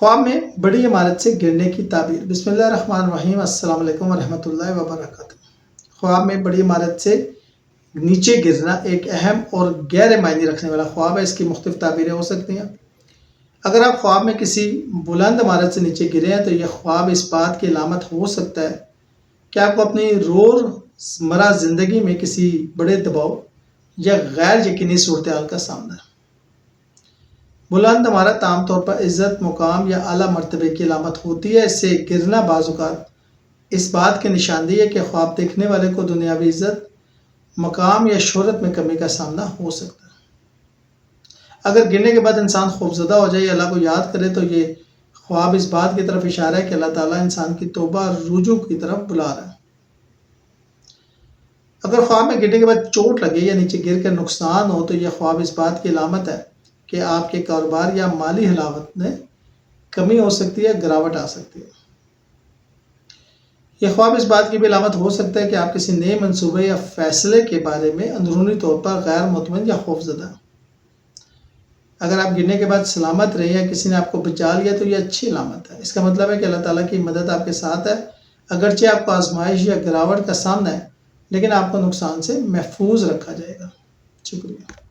خواب میں بڑی عمارت سے گرنے کی تعبیر۔ بسم اللہ الرحمن الرحیم، السلام علیکم ورحمۃ اللہ وبرکاتہ۔ خواب میں بڑی عمارت سے نیچے گرنا ایک اہم اور گہرے معنی رکھنے والا خواب ہے۔ اس کی مختلف تعبیریں ہو سکتی ہیں۔ اگر آپ خواب میں کسی بلند عمارت سے نیچے گرے ہیں تو یہ خواب اس بات کی علامت ہو سکتا ہے کہ آپ کو اپنی روزمرہ زندگی میں کسی بڑے دباؤ یا غیر یقینی صورتحال کا سامنا ہے۔ بلند عمارت عام طور پر عزت، مقام یا اعلیٰ مرتبے کی علامت ہوتی ہے۔ اس سے گرنا بعض اوقات اس بات کی نشاندہی ہے کہ خواب دیکھنے والے کو دنیاوی عزت، مقام یا شہرت میں کمی کا سامنا ہو سکتا ہے۔ اگر گرنے کے بعد انسان خوفزدہ ہو جائے یا اللہ کو یاد کرے تو یہ خواب اس بات کی طرف اشارہ ہے کہ اللہ تعالیٰ انسان کی توبہ اور رجوع کی طرف بلا رہا ہے۔ اگر خواب میں گرنے کے بعد چوٹ لگے یا نیچے گر کر نقصان ہو تو یہ خواب اس بات کی علامت ہے کہ آپ کے کاروبار یا مالی حالات میں کمی ہو سکتی ہے، گراوٹ آ سکتی ہے۔ یہ خواب اس بات کی بھی علامت ہو سکتا ہے کہ آپ کسی نئے منصوبے یا فیصلے کے بارے میں اندرونی طور پر غیر مطمئن یا خوفزدہ ہیں۔ اگر آپ گرنے کے بعد سلامت رہے یا کسی نے آپ کو بچا لیا تو یہ اچھی علامت ہے۔ اس کا مطلب ہے کہ اللہ تعالیٰ کی مدد آپ کے ساتھ ہے۔ اگرچہ آپ کو آزمائش یا گراوٹ کا سامنا ہے لیکن آپ کو نقصان سے محفوظ رکھا جائے گا۔ شکریہ۔